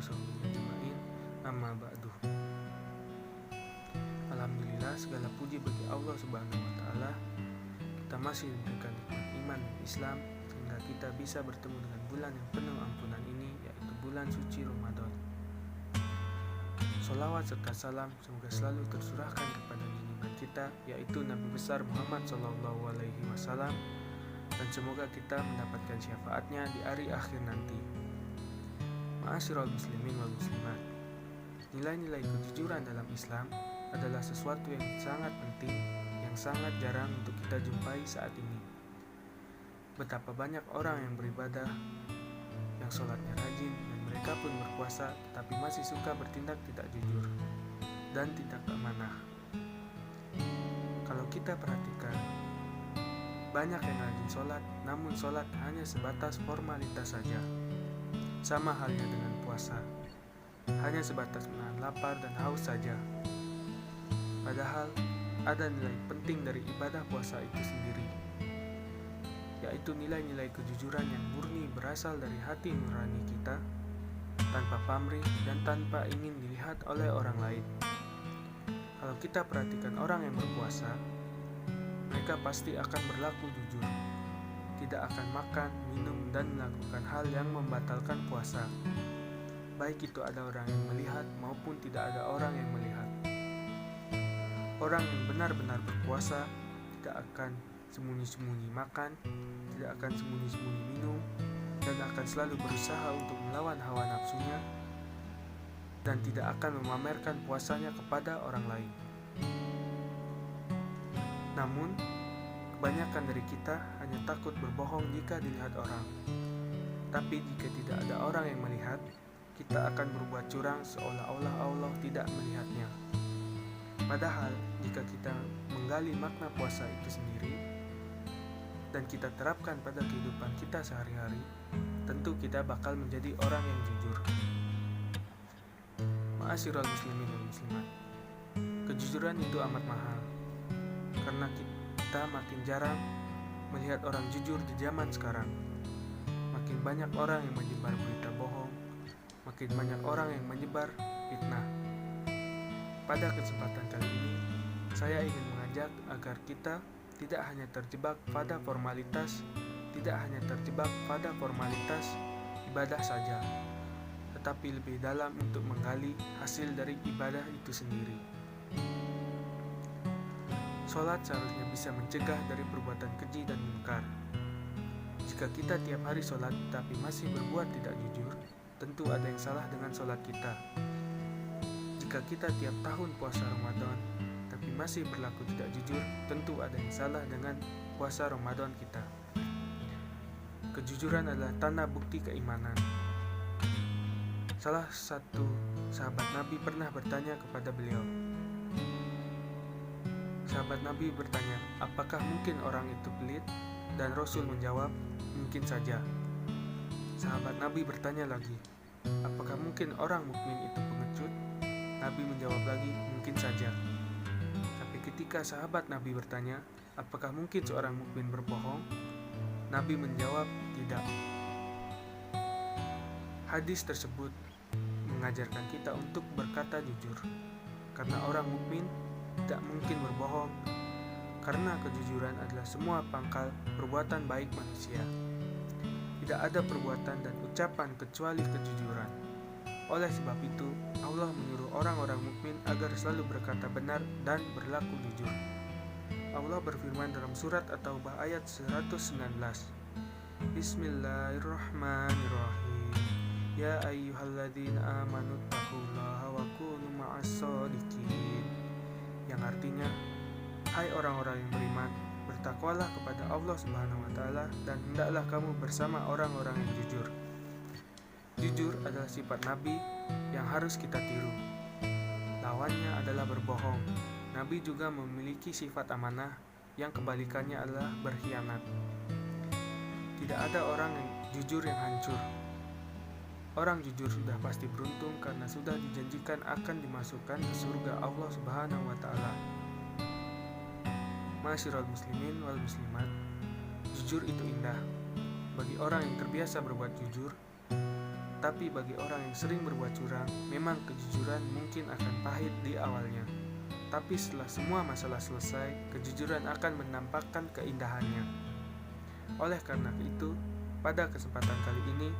sahbihi ajma'in. Amma ba'du. Alhamdulillah, segala puji bagi Allah Subhanahu wa taala. Kita masih diberikan nikmat iman dan Islam sehingga kita bisa bertemu dengan bulan yang penuh ampunan ini, yaitu bulan suci Ramadan. Sholawat serta salam semoga selalu tercurahkan kepada junjungan kita, yaitu Nabi besar Muhammad SAW, dan semoga kita mendapatkan syafaatnya di hari akhir nanti. Ma'asyiral muslimin wal muslimat, nilai-nilai kejujuran dalam Islam adalah sesuatu yang sangat penting, yang sangat jarang untuk kita jumpai saat ini. Betapa banyak orang yang beribadah, yang sholatnya rajin, dan mereka pun berpuasa, tetapi masih suka bertindak tidak jujur dan tidak amanah. Kalau kita perhatikan, banyak yang rajin sholat, namun sholat hanya sebatas formalitas saja. Sama halnya dengan puasa, hanya sebatas menahan lapar dan haus saja. Padahal ada nilai penting dari ibadah puasa itu sendiri, yaitu nilai-nilai kejujuran yang murni berasal dari hati nurani kita, tanpa pamrih dan tanpa ingin dilihat oleh orang lain. Kalau kita perhatikan orang yang berpuasa, mereka pasti akan berlaku jujur, tidak akan makan, minum, dan melakukan hal yang membatalkan puasa, baik itu ada orang yang melihat maupun tidak ada orang yang melihat. Orang yang benar-benar berpuasa tidak akan sembunyi-sembunyi makan, tidak akan sembunyi-sembunyi minum, dan akan selalu berusaha untuk melawan hawa nafsunya, dan tidak akan memamerkan puasanya kepada orang lain. Namun, kebanyakan dari kita hanya takut berbohong jika dilihat orang. Tapi jika tidak ada orang yang melihat, kita akan berbuat curang seolah-olah Allah tidak melihatnya. Padahal, jika kita menggali makna puasa itu sendiri dan kita terapkan pada kehidupan kita sehari-hari, tentu kita bakal menjadi orang yang jujur. Ma'asyiral muslimin wal muslimat, kejujuran itu amat mahal, karena kita makin jarang melihat orang jujur di zaman sekarang. Makin banyak orang yang menyebar berita bohong, makin banyak orang yang menyebar fitnah. Pada kesempatan kali ini, saya ingin mengajak agar kita tidak hanya terjebak pada formalitas, ibadah saja, tetapi lebih dalam untuk menggali hasil dari ibadah itu sendiri. Sholat seharusnya bisa mencegah dari perbuatan keji dan munkar. Jika kita tiap hari sholat tapi masih berbuat tidak jujur, tentu ada yang salah dengan sholat kita. Jika kita tiap tahun puasa Ramadan tapi masih berlaku tidak jujur, tentu ada yang salah dengan puasa Ramadan kita. Kejujuran adalah tanda bukti keimanan. Salah satu sahabat Nabi pernah bertanya kepada beliau. Sahabat Nabi bertanya, apakah mungkin orang itu pelit? Dan Rasul menjawab, mungkin saja. Sahabat Nabi bertanya lagi, apakah mungkin orang mukmin itu pengecut? Nabi menjawab lagi, mungkin saja. Tapi ketika sahabat Nabi bertanya, apakah mungkin seorang mukmin berbohong? Nabi menjawab, tidak. Hadis tersebut mengajarkan kita untuk berkata jujur, karena orang mukmin tidak mungkin berbohong, karena kejujuran adalah semua pangkal perbuatan baik manusia. Tidak ada perbuatan dan ucapan kecuali kejujuran. Oleh sebab itu, Allah menyuruh orang-orang mukmin agar selalu berkata benar dan berlaku jujur. Allah berfirman dalam surat At-Taubah ayat 119. Bismillahirrahmanirrahim. Ya ayyuhalladzina amanu taqullaha wa kunu ma'as-shadiqin. Yang artinya, hai orang-orang yang beriman, bertakwalah kepada Allah Subhanahu wa taala dan hendaklah kamu bersama orang-orang yang jujur. Jujur adalah sifat Nabi yang harus kita tiru. Lawannya adalah berbohong. Nabi juga memiliki sifat amanah yang kebalikannya adalah berkhianat. Tidak ada orang yang jujur yang hancur. Orang jujur sudah pasti beruntung karena sudah dijanjikan akan dimasukkan ke surga Allah Subhanahu wa taala. Ma'asyiral muslimin wal muslimat, jujur itu indah. Bagi orang yang terbiasa berbuat jujur, Tetapi bagi orang yang sering berbuat curang, memang kejujuran mungkin akan pahit di awalnya. Tapi setelah semua masalah selesai, kejujuran akan menampakkan keindahannya. Oleh karena itu, pada kesempatan kali ini,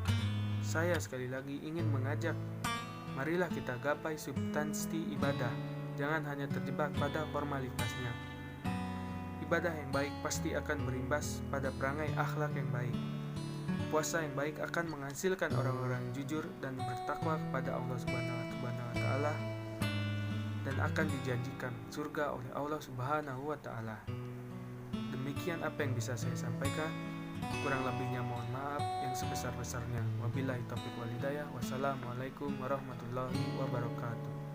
saya sekali lagi ingin mengajak, marilah kita gapai substansi ibadah, jangan hanya terjebak pada formalitasnya. Ibadah yang baik pasti akan berimbas pada perangai akhlak yang baik. Puasa yang baik akan menghasilkan orang-orang jujur dan bertakwa kepada Allah Subhanahu wa taala dan akan dijanjikan surga oleh Allah Subhanahu wa taala. Demikian apa yang bisa saya sampaikan. Kurang lebihnya mohon maaf yang sebesar-besarnya. Wabillahi taufiq wal hidayah. Wassalamualaikum warahmatullahi wabarakatuh.